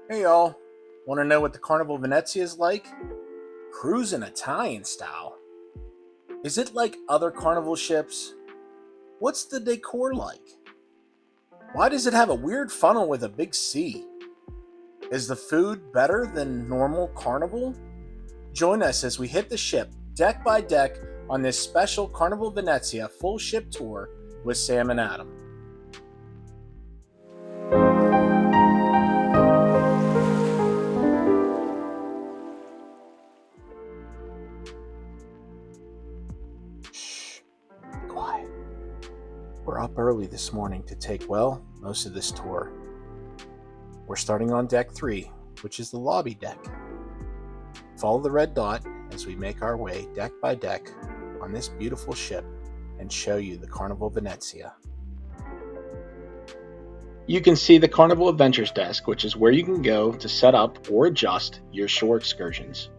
Hey y'all, want to know what the Carnival Venezia is like? Cruising Italian style. Is it like other carnival ships? What's the decor like? Why does it have a weird funnel with a big C? Is the food better than normal carnival? Join us as we hit the ship deck by deck on this special Carnival Venezia full ship tour with Sam and Adam. Shh, be quiet. We're up early this morning to take, most of this tour. We're starting on deck 3, which is the lobby deck. Follow the red dot as we make our way deck by deck on this beautiful ship and show you the Carnival Venezia. You can see the Carnival Adventures desk, which is where you can go to set up or adjust your shore excursions.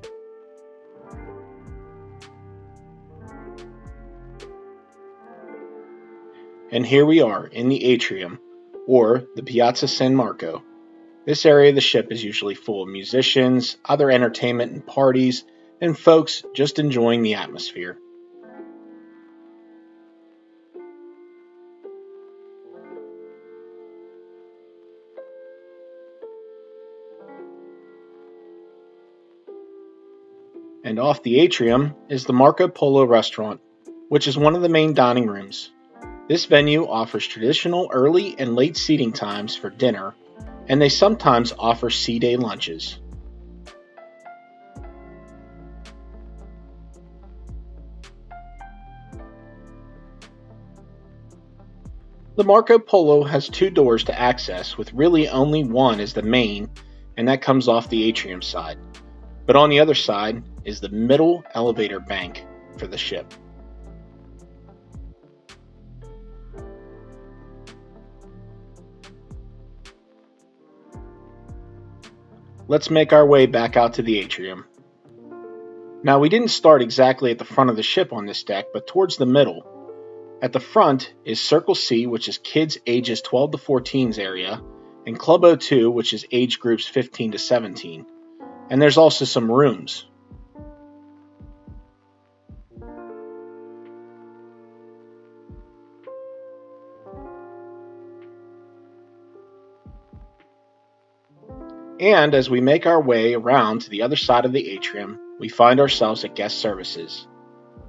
And here we are in the atrium, or the Piazza San Marco. This area of the ship is usually full of musicians, other entertainment and parties, and folks just enjoying the atmosphere. And off the atrium is the Marco Polo restaurant, which is one of the main dining rooms. This venue offers traditional early and late seating times for dinner, and they sometimes offer sea day lunches. The Marco Polo has 2 doors to access, with really only one as the main, and that comes off the atrium side. But on the other side is the middle elevator bank for the ship. Let's make our way back out to the atrium. Now, we didn't start exactly at the front of the ship on this deck, but towards the middle. At the front is Circle C, which is kids ages 12 to 14's area, and Club O2, which is age groups 15 to 17. And there's also some rooms. And as we make our way around to the other side of the atrium, we find ourselves at guest services.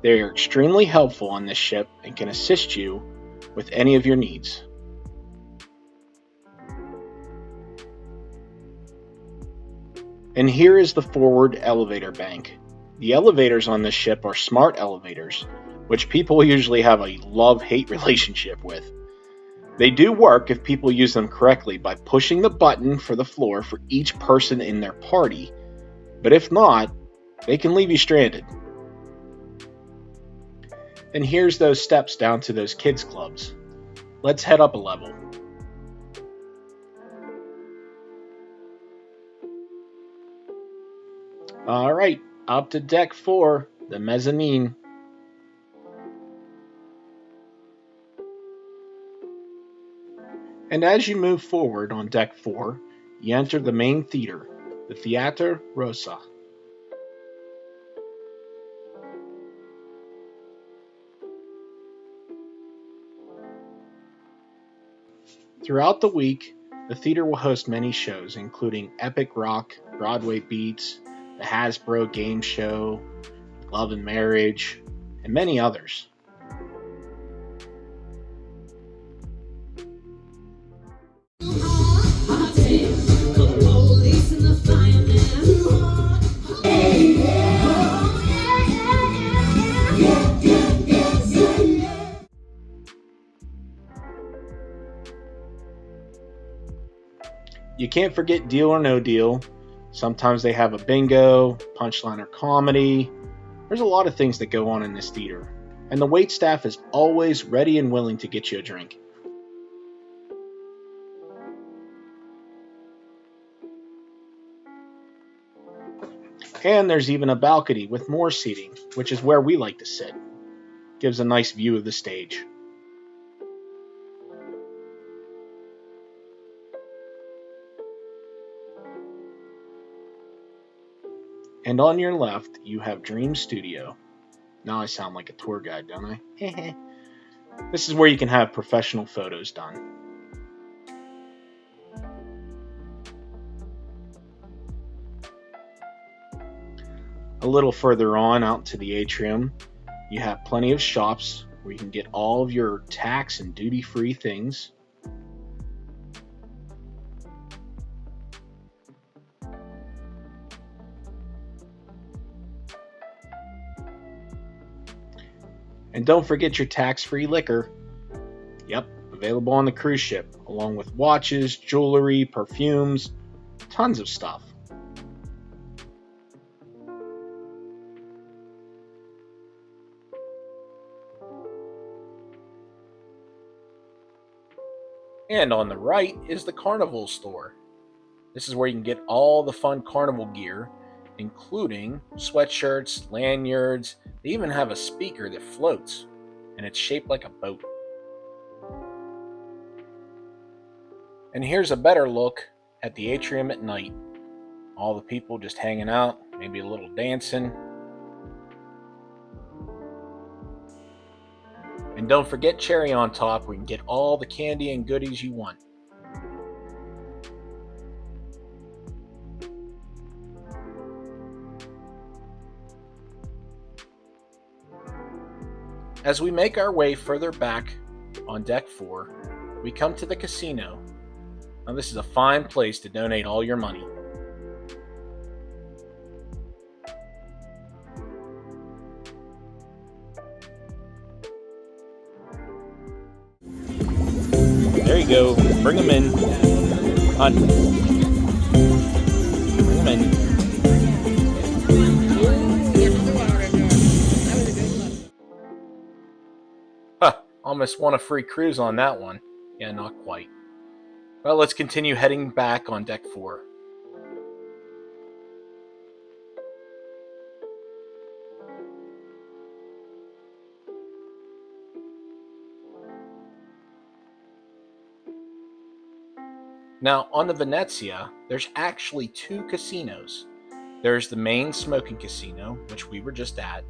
They are extremely helpful on this ship and can assist you with any of your needs. And here is the forward elevator bank. The elevators on this ship are smart elevators, which people usually have a love-hate relationship with. They do work if people use them correctly by pushing the button for the floor for each person in their party, but if not, they can leave you stranded. And here's those steps down to those kids' clubs. Let's head up a level. Alright, up to deck 4, the mezzanine. And as you move forward on deck 4, you enter the main theater, the Theater Rosa. Throughout the week, the theater will host many shows, including Epic Rock, Broadway Beats, the Hasbro Game Show, Love and Marriage, and many others. You can't forget Deal or No Deal. Sometimes they have a bingo, punchline or comedy. There's a lot of things that go on in this theater, and the wait staff is always ready and willing to get you a drink. And there's even a balcony with more seating, which is where we like to sit. Gives a nice view of the stage. And on your left, you have Dream Studio. Now I sound like a tour guide, don't I? This is where you can have professional photos done. A little further on out to the atrium, you have plenty of shops where you can get all of your tax and duty-free things. And don't forget your tax-free liquor. Yep, available on the cruise ship, along with watches, jewelry, perfumes, tons of stuff. And on the right is the Carnival store. This is where you can get all the fun carnival gear, including sweatshirts, lanyards. They even have a speaker that floats, and it's shaped like a boat. And here's a better look at the atrium at night. All the people just hanging out, maybe a little dancing. And don't forget cherry on top, where you can get all the candy and goodies you want. As we make our way further back on deck 4, we come to the casino. Now this is a fine place to donate all your money. There you go. Bring them in. Hunt. Bring them in. Huh, almost won a free cruise on that one. Yeah, not quite. Well, let's continue heading back on deck 4. Now, on the Venezia, there's actually 2 casinos. There's the main smoking casino, which we were just at,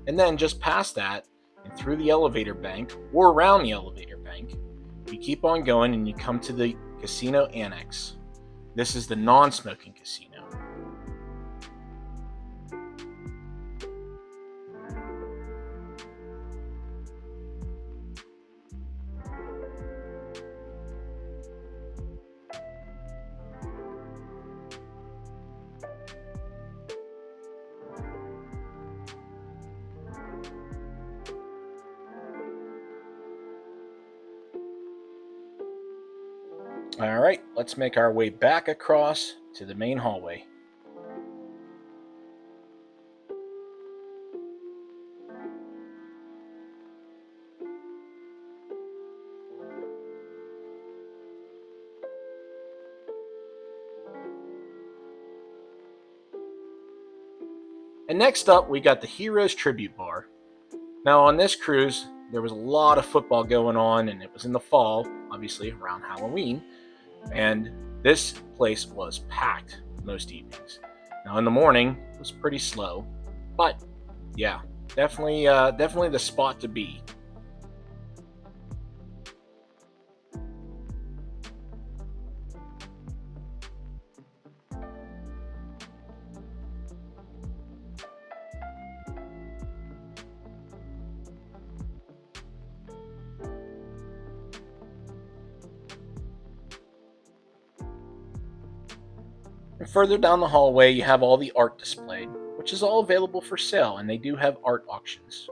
and then just past that, and through the elevator bank, or around the elevator bank, you keep on going and you come to the casino annex. This is the non-smoking casino. Alright, let's make our way back across to the main hallway. And next up, we got the Heroes Tribute Bar. Now, on this cruise, there was a lot of football going on, and it was in the fall, obviously around Halloween. And this place was packed most evenings. Now, in the morning, it was pretty slow, but yeah, definitely the spot to be. And further down the hallway, you have all the art displayed, which is all available for sale, and they do have art auctions.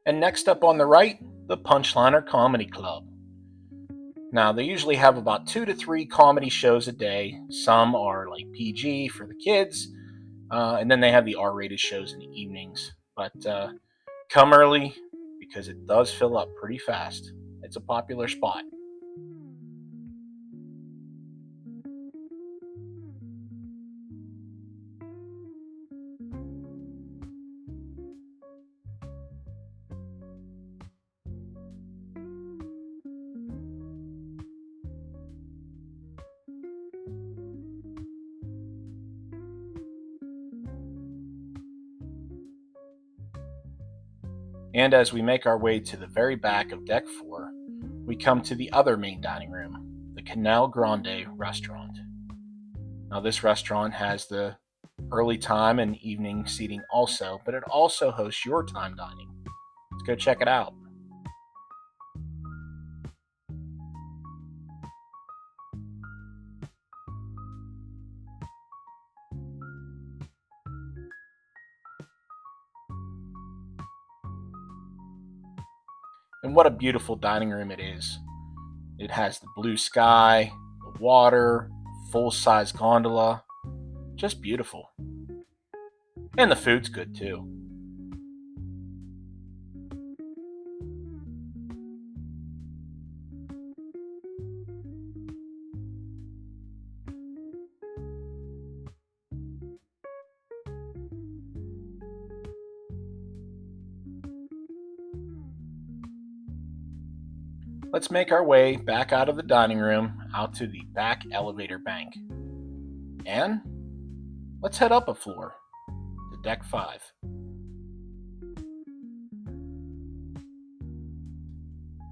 And next up on the right, the Punchliner Comedy Club. Now, they usually have about 2 to 3 comedy shows a day. Some are like PG for the kids, and then they have the R-rated shows in the evenings. But come early because it does fill up pretty fast. It's a popular spot. And as we make our way to the very back of Deck 4, we come to the other main dining room, the Canal Grande restaurant. Now, this restaurant has the early time and evening seating also, but it also hosts your time dining. Let's go check it out. And what a beautiful dining room it is. It has the blue sky, the water, full-size gondola. Just beautiful. And the food's good too. Let's make our way back out of the dining room out to the back elevator bank. And let's head up a floor to Deck 5.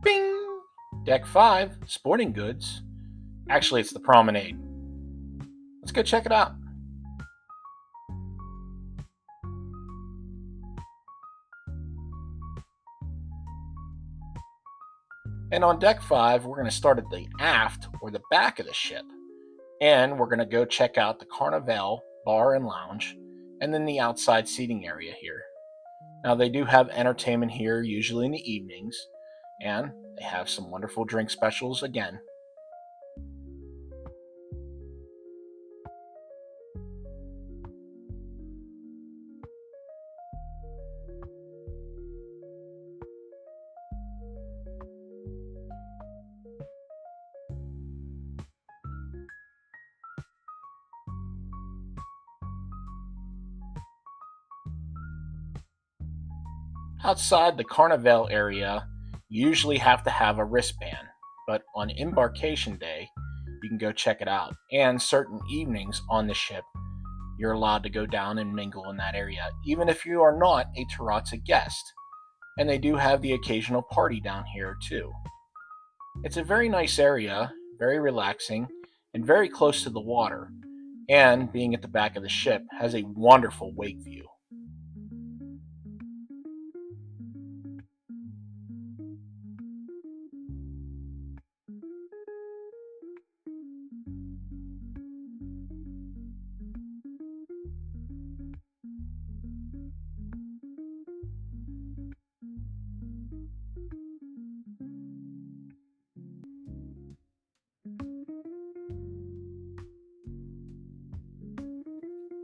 Bing! Deck 5, sporting goods. Actually, it's the promenade. Let's go check it out. And on Deck 5, we're going to start at the aft or the back of the ship. And we're going to go check out the Carnival bar and lounge, and then the outside seating area here. Now, they do have entertainment here, usually in the evenings, and they have some wonderful drink specials again. Outside the Carnival area, you usually have to have a wristband, but on embarkation day, you can go check it out. And certain evenings on the ship, you're allowed to go down and mingle in that area, even if you are not a Terrazza guest. And they do have the occasional party down here too. It's a very nice area, very relaxing, and very close to the water, and being at the back of the ship has a wonderful wake view.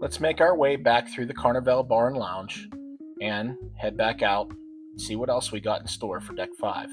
Let's make our way back through the Carnival bar and lounge and head back out and see what else we got in store for Deck 5.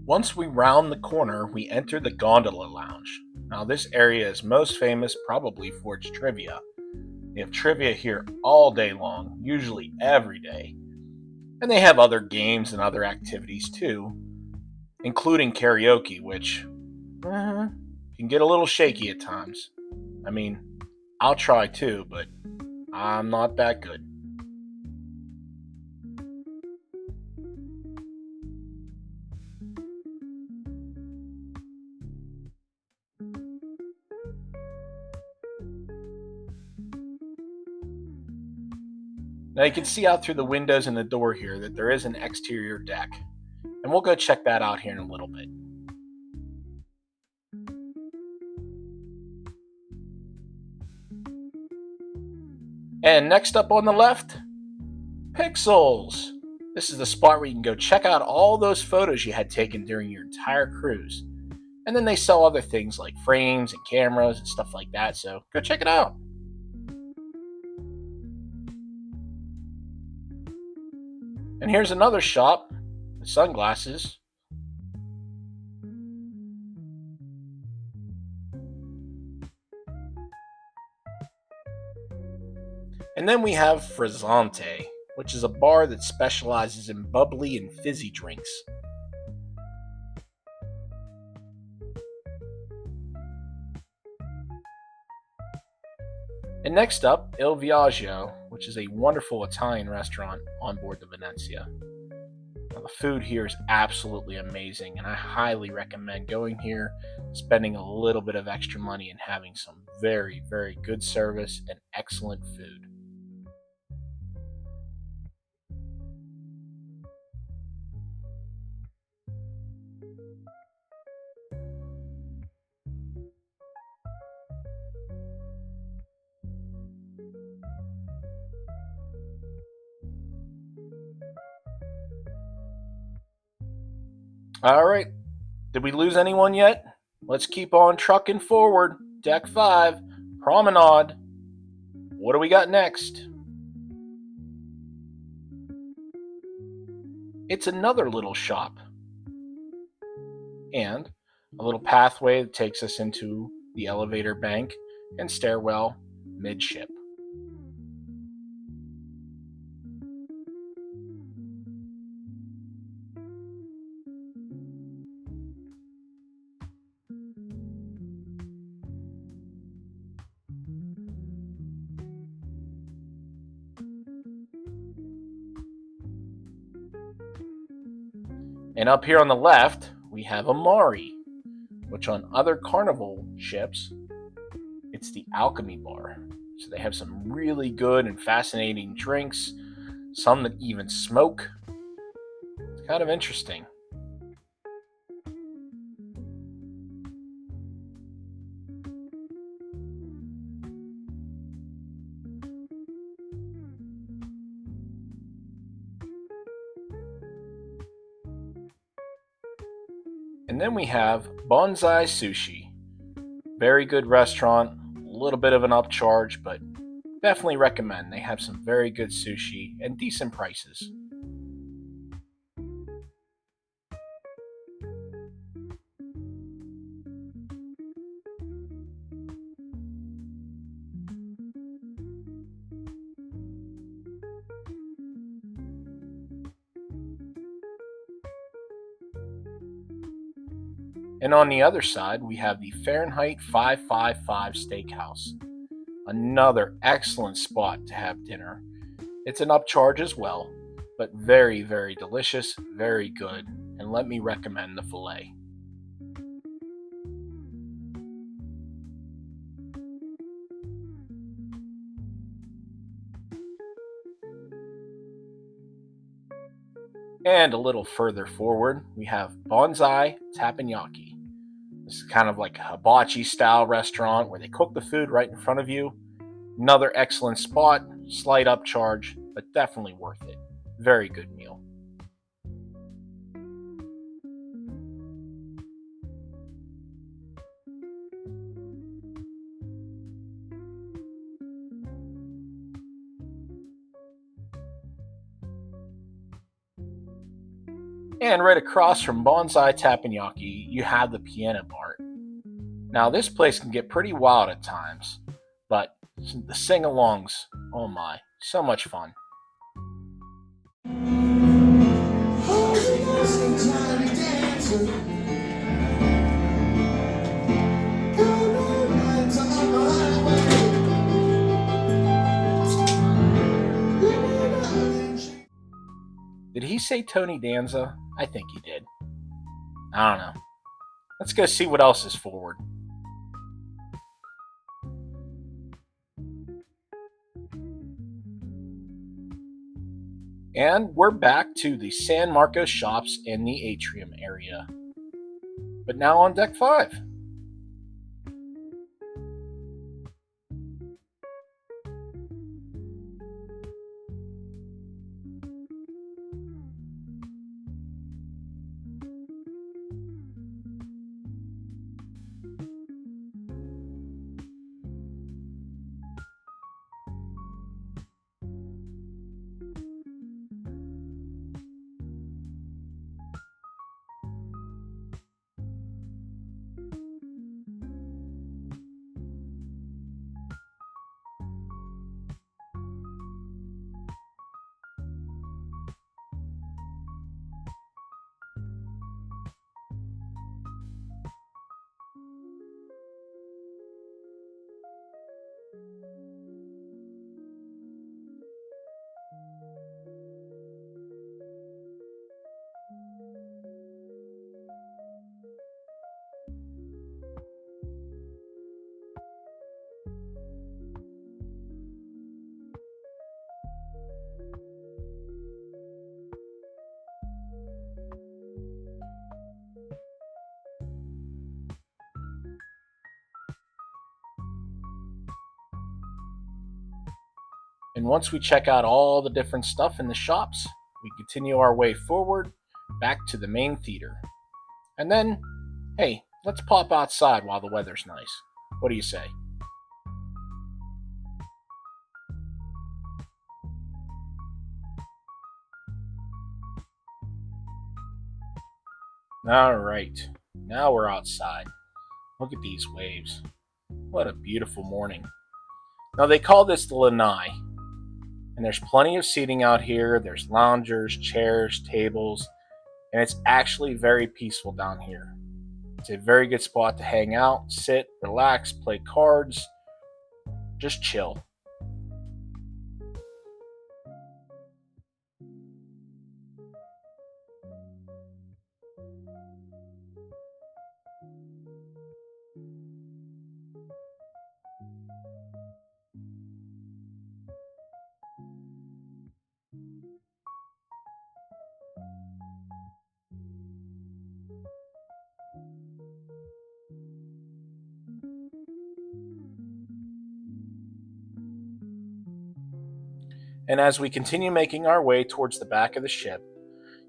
Once we round the corner, we enter the Gondola Lounge. Now, this area is most famous probably for its trivia. They have trivia here all day long, usually every day. And they have other games and other activities too, including karaoke, which can get a little shaky at times. I mean, I'll try too, but I'm not that good. Now you can see out through the windows and the door here that there is an exterior deck. And we'll go check that out here in a little bit. And next up on the left, Pixels. This is the spot where you can go check out all those photos you had taken during your entire cruise. And then they sell other things like frames and cameras and stuff like that, so go check it out. And here's another shop with sunglasses. And then we have Frizzante, which is a bar that specializes in bubbly and fizzy drinks. And next up, Il Viaggio, which is a wonderful Italian restaurant on board the Venezia. Now, the food here is absolutely amazing, and I highly recommend going here, spending a little bit of extra money, and having some very, very good service and excellent food. All right, did we lose anyone yet? Let's keep on trucking forward. Deck 5, Promenade. What do we got next? It's another little shop and a little pathway that takes us into the elevator bank and stairwell midship. And up here on the left, we have Amari, which on other Carnival ships, it's the alchemy bar. So they have some really good and fascinating drinks, some that even smoke. It's kind of interesting. And then we have Bonsai Sushi. Very good restaurant, a little bit of an upcharge, but definitely recommend. They have some very good sushi and decent prices. And on the other side, we have the Fahrenheit 555 Steakhouse. Another excellent spot to have dinner. It's an upcharge as well, but very, very delicious, very good, and let me recommend the filet. And a little further forward, we have Bonsai Teppanyaki. This is kind of like a hibachi style restaurant where they cook the food right in front of you. Another excellent spot, slight upcharge, but definitely worth it. Very good meal. And right across from Bonsai Teppanyaki, you have the Piano Bar. Now, this place can get pretty wild at times, but the sing alongs, oh my, so much fun. Did he say Tony Danza? I think he did. I don't know. Let's go see what else is forward. And we're back to the San Marcos shops in the atrium area. But now on deck 5. And once we check out all the different stuff in the shops, we continue our way forward back to the main theater. And then, hey, let's pop outside while the weather's nice. What do you say? All right, now we're outside. Look at these waves. What a beautiful morning. Now, they call this the lanai, and there's plenty of seating out here. There's loungers, chairs, tables, and it's actually very peaceful down here. It's a very good spot to hang out, sit, relax, play cards, just chill. And as we continue making our way towards the back of the ship,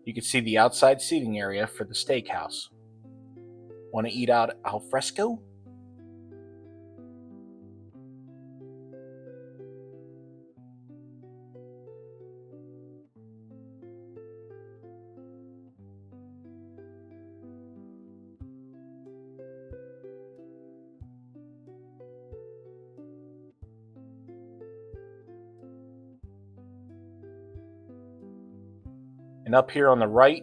you can see the outside seating area for the steakhouse. Want to eat out al fresco? And up here on the right,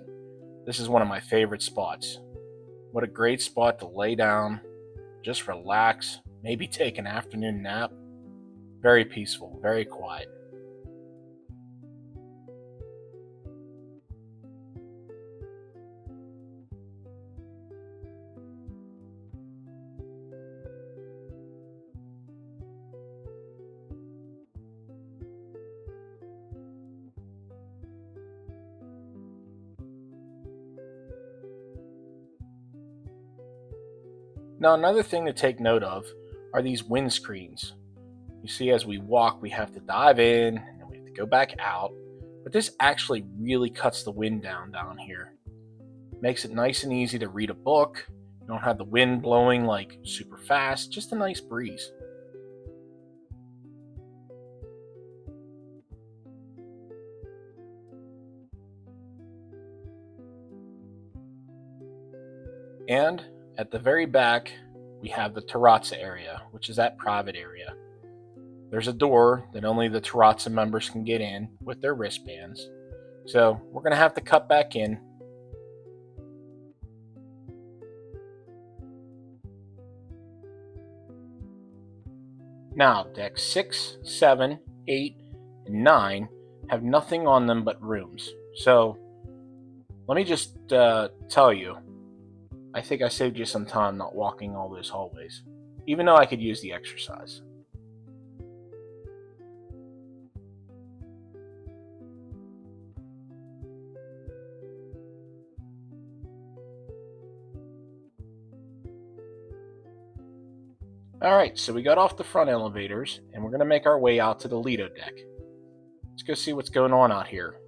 this is one of my favorite spots. What a great spot to lay down, just relax, maybe take an afternoon nap. Very peaceful, very quiet. Now, another thing to take note of are these windscreens. You see, as we walk, we have to dive in and then we have to go back out. But this actually really cuts the wind down here. Makes it nice and easy to read a book. You don't have the wind blowing like super fast, just a nice breeze. And at the very back, we have the terrazza area, which is that private area. There's a door that only the terrazza members can get in with their wristbands. So we're going to have to cut back in. Now, decks 6, 7, 8, and 9 have nothing on them but rooms. So let me just tell you, I think I saved you some time not walking all those hallways, even though I could use the exercise. Alright, so we got off the front elevators, and we're going to make our way out to the Lido deck. Let's go see what's going on out here.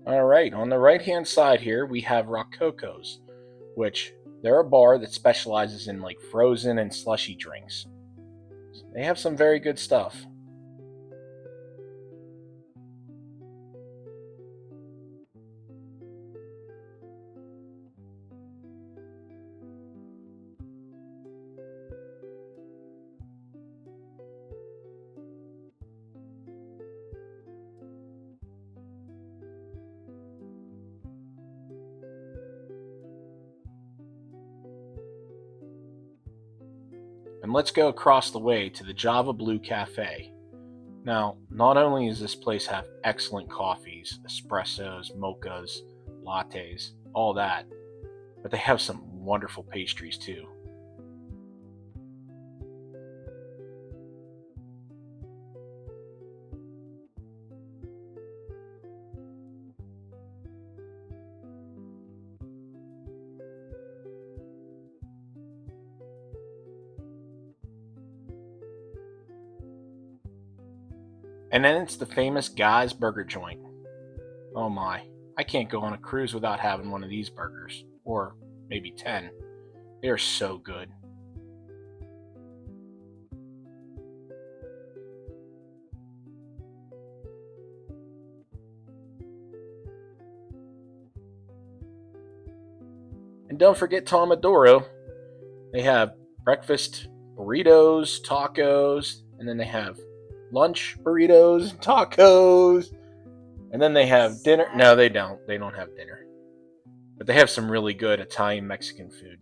Alright, on the right hand side here, we have Rococo's, which they're a bar that specializes in like frozen and slushy drinks. They have some very good stuff. And let's go across the way to the Java Blue Cafe. Now, not only does this place have excellent coffees, espressos, mochas, lattes, all that, but they have some wonderful pastries too. And then it's the famous Guy's Burger Joint. Oh my, I can't go on a cruise without having one of these burgers. Or maybe 10. They are so good. And don't forget Tomadoro. They have breakfast burritos, tacos, and then they have lunch burritos, tacos, and then they have dinner. No, they don't. They don't have dinner. But they have some really good Italian Mexican food.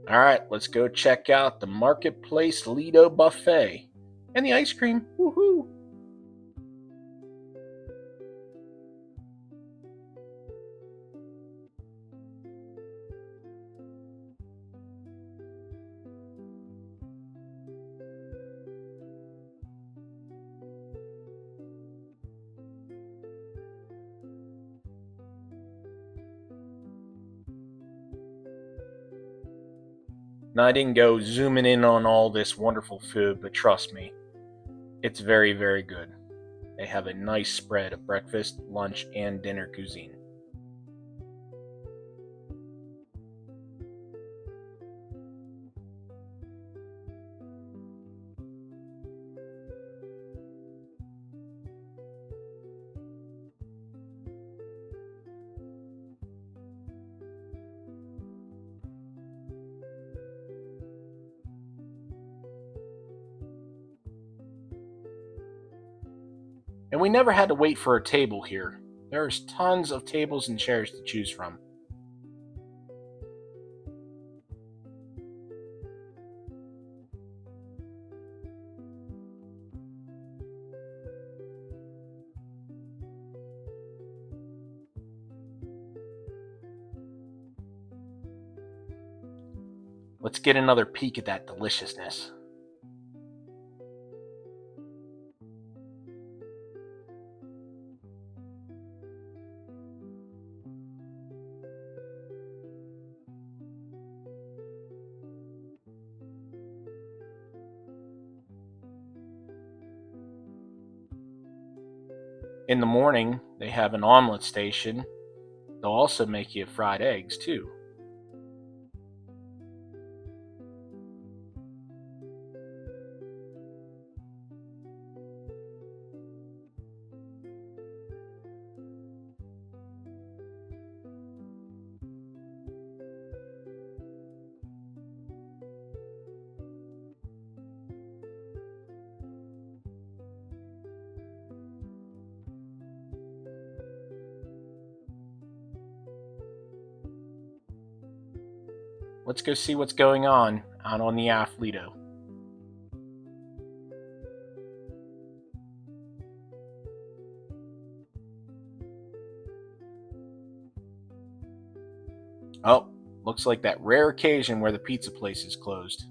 All right, let's go check out the Marketplace Lido Buffet and the ice cream. Woohoo! Now, I didn't go zooming in on all this wonderful food, but trust me, it's very, very good. They have a nice spread of breakfast, lunch, and dinner cuisine. And we never had to wait for a table here. There's tons of tables and chairs to choose from. Let's get another peek at that deliciousness. In the morning, they have an omelet station. They'll also make you fried eggs, too. Let's go see what's going on out on the aft Lido. Oh, looks like that rare occasion where the pizza place is closed.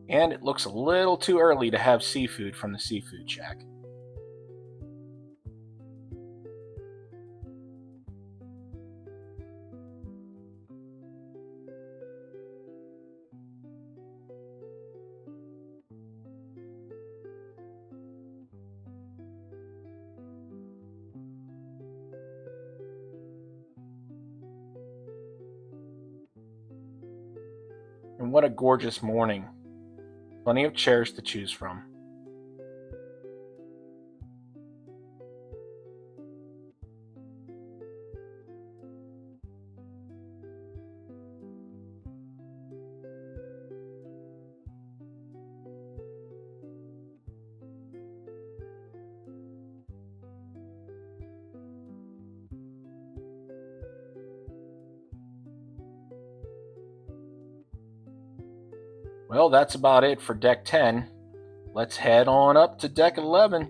And it looks a little too early to have seafood from the seafood shack. And what a gorgeous morning. Plenty of chairs to choose from. Well, that's about it for deck 10. Let's head on up to deck 11.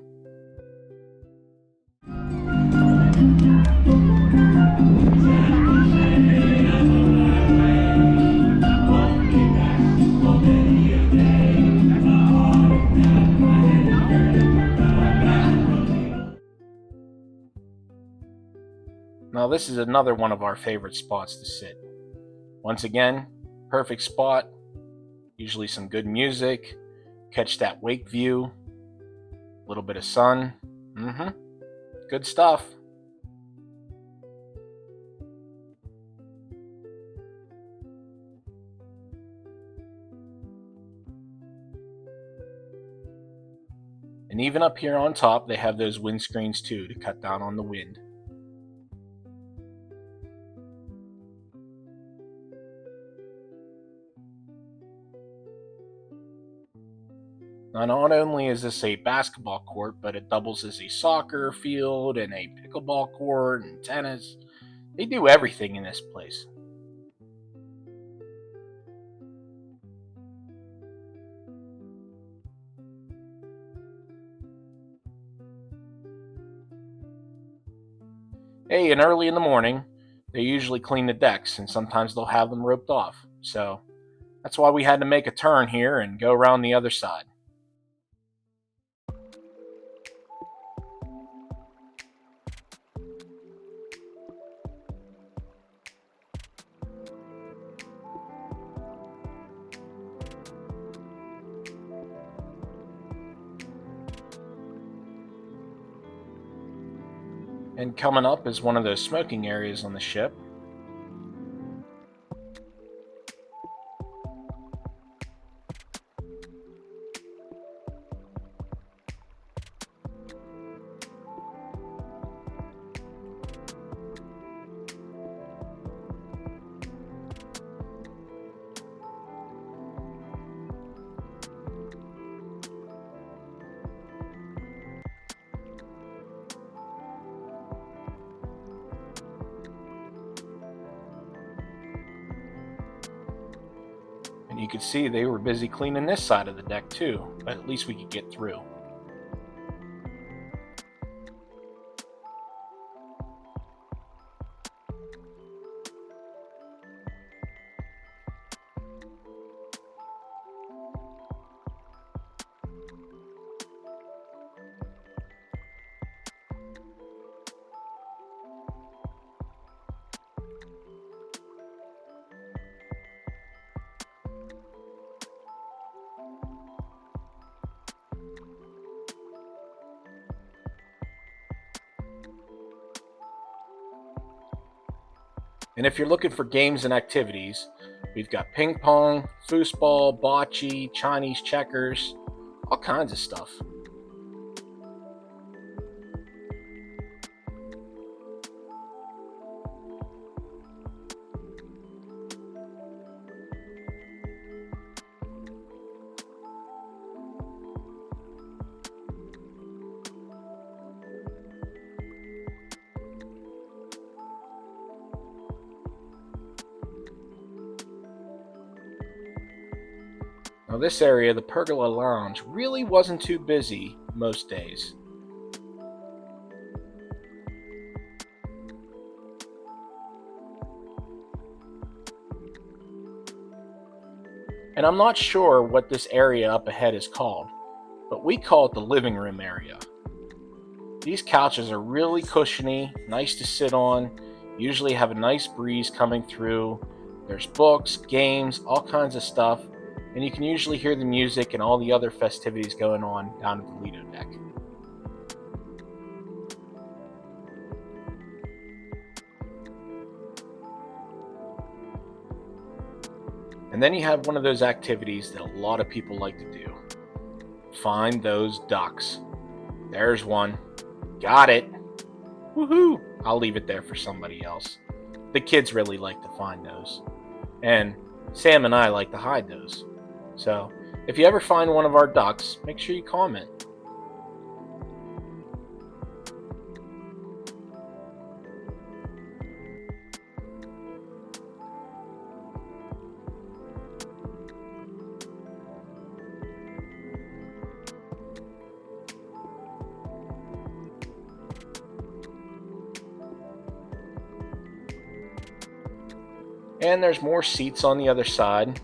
Now this is another one of our favorite spots to sit. Once again, perfect spot, usually some good music, catch that wake view, a little bit of sun. Good stuff. And even up here on top, they have those windscreens too to cut down on the wind. Now, not only is this a basketball court, but it doubles as a soccer field and a pickleball court and tennis. They do everything in this place. Hey, and early in the morning, they usually clean the decks, and sometimes they'll have them roped off. So that's why we had to make a turn here and go around the other side. And coming up is one of those smoking areas on the ship. And you could see they were busy cleaning this side of the deck too, but at least we could get through. And if you're looking for games and activities, we've got ping pong, foosball, bocce, Chinese checkers, all kinds of stuff. Now this area, the Pergola Lounge, really wasn't too busy most days. And I'm not sure what this area up ahead is called, but we call it the living room area. These couches are really cushiony, nice to sit on, usually have a nice breeze coming through. There's books, games, all kinds of stuff, and you can usually hear the music and all the other festivities going on down at the Lido deck. And then you have one of those activities that a lot of people like to do. Find those ducks. There's one. Got it. Woohoo! I'll leave it there for somebody else. The kids really like to find those. And Sam and I like to hide those. So, if you ever find one of our ducks, make sure you comment. And there's more seats on the other side.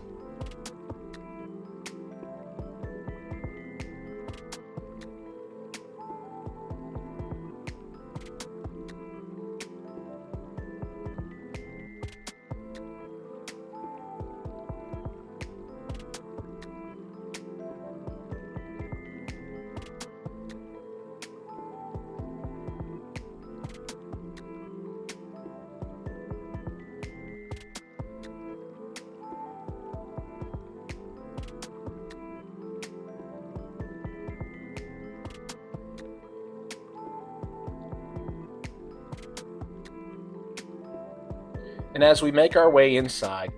And as we make our way inside,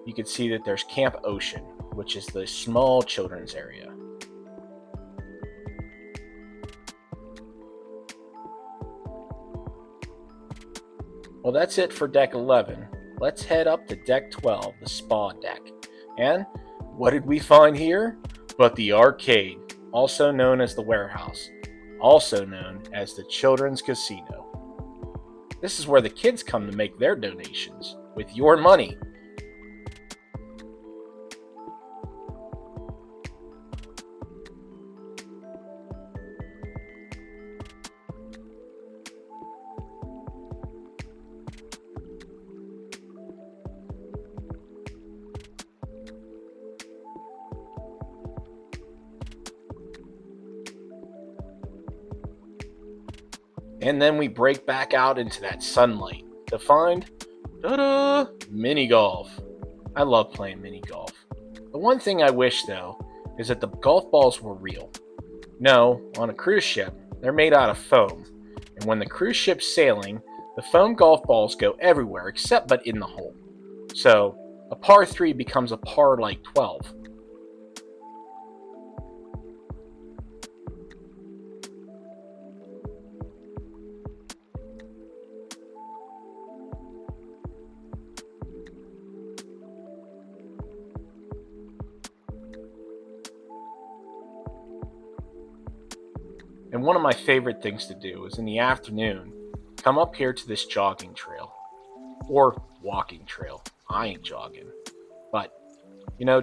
you can see that there's Camp Ocean, which is the small children's area. Well, that's it for deck 11. Let's head up to deck 12, the spa deck. And what did we find here? But the arcade, also known as the warehouse, also known as the children's casino. This is where the kids come to make their donations with your money. And then we break back out into that sunlight to find, ta-da, mini golf. I love playing mini golf. The one thing I wish, though, is that the golf balls were real. No, on a cruise ship, they're made out of foam. And when the cruise ship's sailing, the foam golf balls go everywhere except but in the hole. So, a par 3 becomes a par like 12. And one of my favorite things to do is in the afternoon, come up here to this jogging trail. Or walking trail. I ain't jogging. But,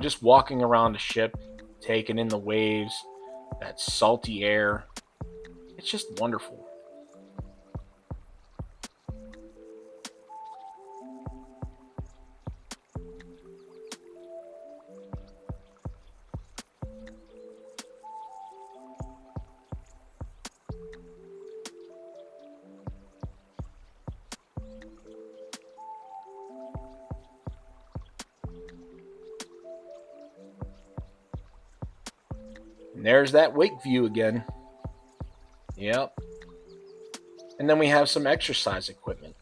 just walking around the ship, taking in the waves, that salty air. It's just wonderful. And there's that wake view again. Yep. And then we have some exercise equipment.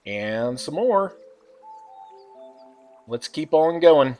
And some more. Let's keep on going.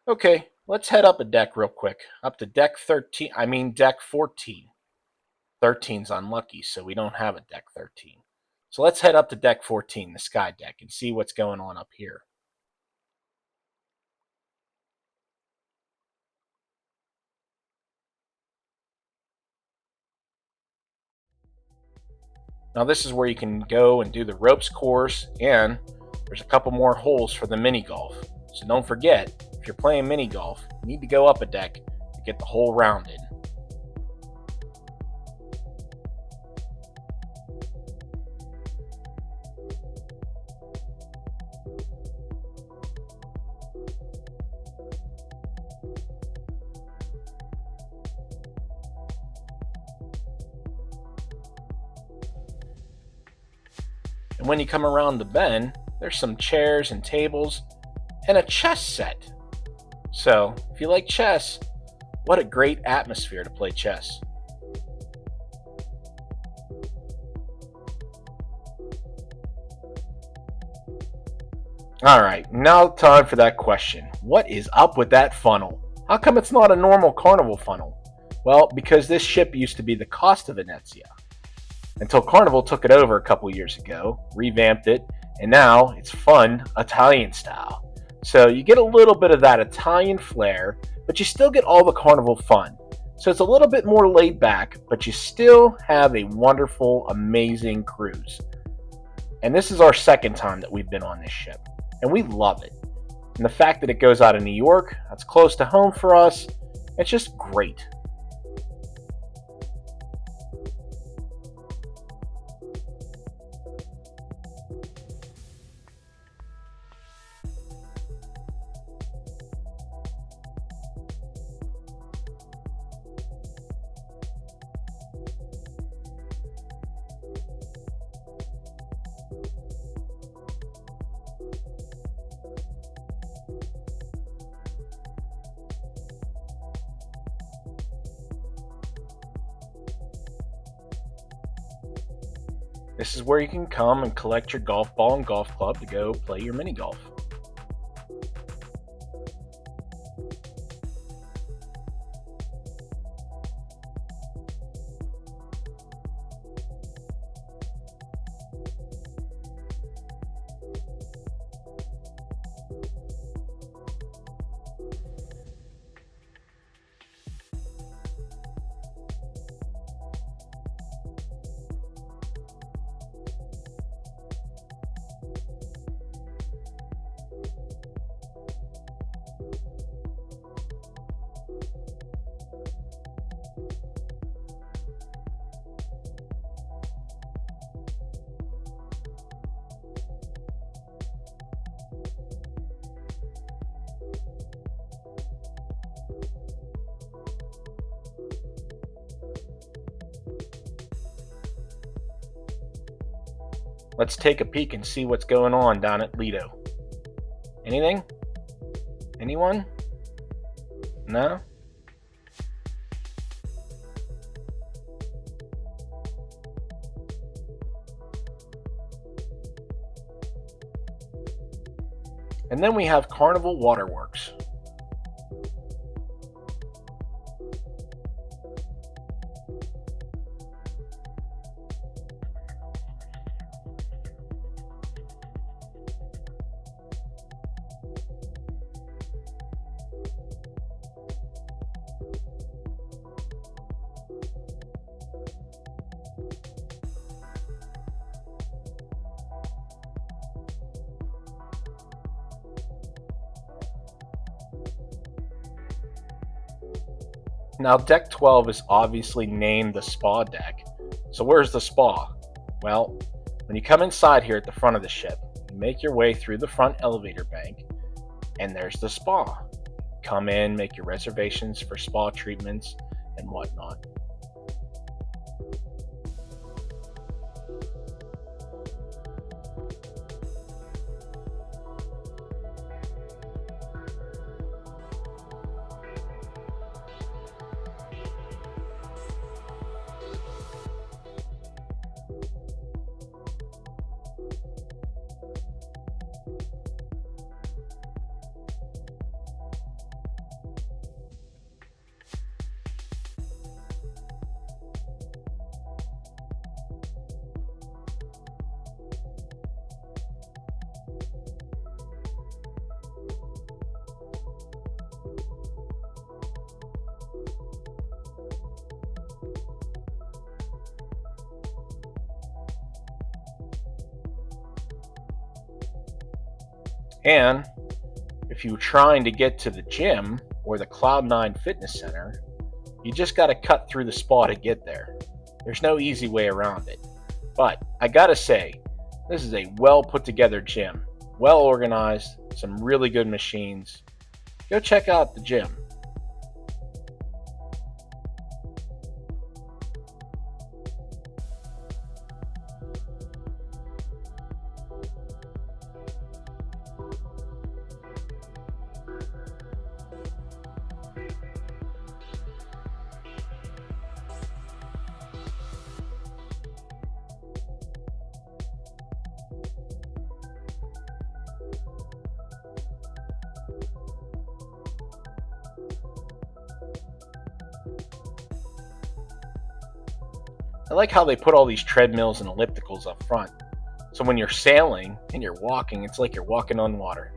Okay, let's head up a deck real quick. Up to deck 13, deck 14. 13's unlucky, so we don't have a deck 13. So let's head up to deck 14, the sky deck, and see what's going on up here. Now this is where you can go and do the ropes course, and there's a couple more holes for the mini golf. So don't forget, if you're playing mini golf, you need to go up a deck to get the whole round in. And when you come around the bend, there's some chairs and tables and a chess set. So, if you like chess, what a great atmosphere to play chess. Alright, now time for that question. What is up with that funnel? How come it's not a normal Carnival funnel? Well, because this ship used to be the Costa Venezia, until Carnival took it over a couple years ago, revamped it, and now it's fun Italian style. So you get a little bit of that Italian flair, but you still get all the Carnival fun. So it's a little bit more laid back, but you still have a wonderful, amazing cruise. And this is our second time that we've been on this ship, and we love it. And the fact that it goes out of New York, that's close to home for us, it's just great. This is where you can come and collect your golf ball and golf club to go play your mini golf. Let's take a peek and see what's going on down at Lido. Anything? Anyone? No? And then we have Carnival Waterworks. Now, Deck 12 is obviously named the Spa Deck. So where's the spa? Well, when you come inside here at the front of the ship, you make your way through the front elevator bank, and there's the spa. Come in, make your reservations for spa treatments and whatnot. And if you're trying to get to the gym or the Cloud9 Fitness Center, you just got to cut through the spa to get there. There's no easy way around it. But I gotta say, this is a well put together gym, well organized, some really good machines. Go check out the gym. I like how they put all these treadmills and ellipticals up front. So when you're sailing and you're walking, it's like you're walking on water.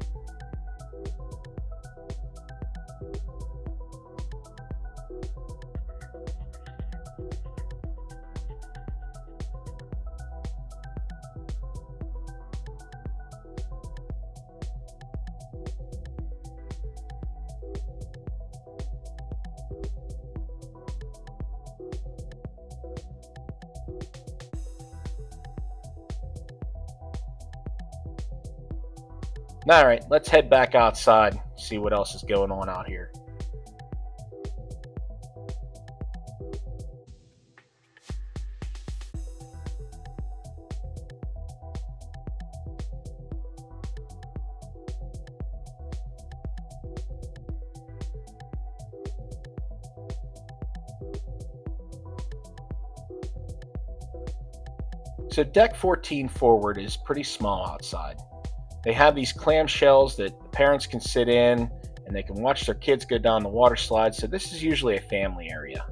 All right, let's head back outside, see what else is going on out here. So deck 14 forward is pretty small outside. They have these clamshells that the parents can sit in and they can watch their kids go down the water slide. So this is usually a family area.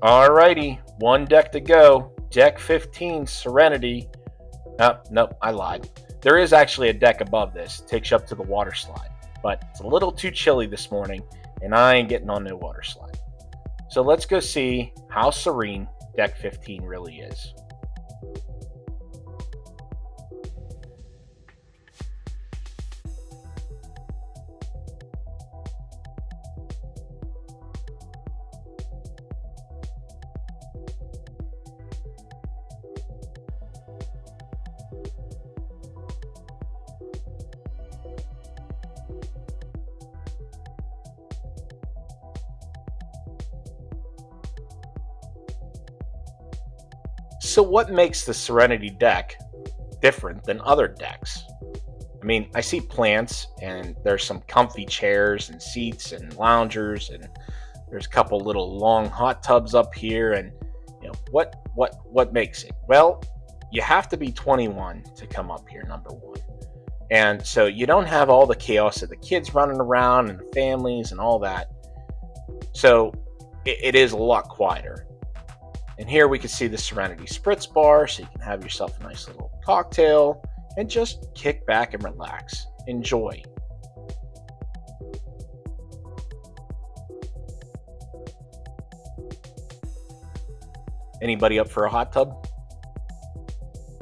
Alrighty, one deck to go. Deck 15, Serenity. Nope, I lied. There is actually a deck above this. It takes you up to the water slide. But it's a little too chilly this morning, and I ain't getting on no water slide. So let's go see how serene deck 15 really is. So what makes the Serenity deck different than other decks? I mean, I see plants and there's some comfy chairs and seats and loungers and there's a couple little long hot tubs up here and what makes it? Well, you have to be 21 to come up here, number one. And so you don't have all the chaos of the kids running around and the families and all that. So it is a lot quieter. And here we can see the Serenity Spritz bar, so you can have yourself a nice little cocktail and just kick back and relax. Enjoy. Anybody up for a hot tub?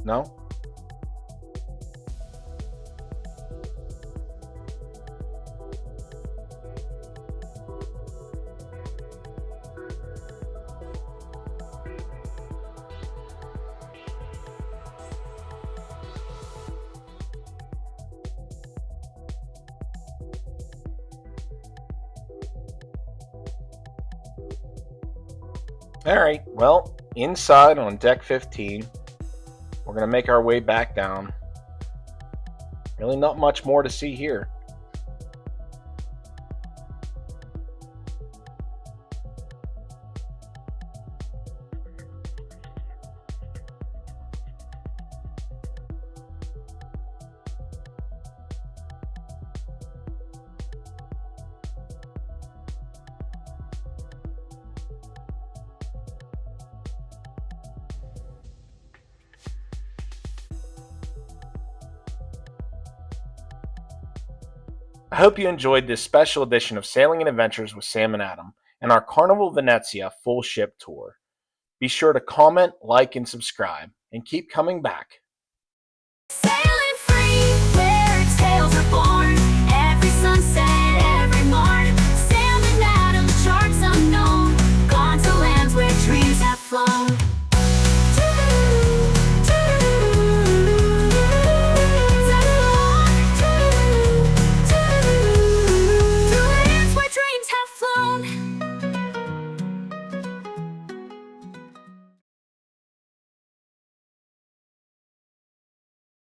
No? All right, well, inside on deck 15, we're going to make our way back down. Really not much more to see here. I hope you enjoyed this special edition of Sailing and Adventures with Sam and Adam and our Carnival Venezia full ship tour. Be sure to comment, like, and subscribe, and keep coming back.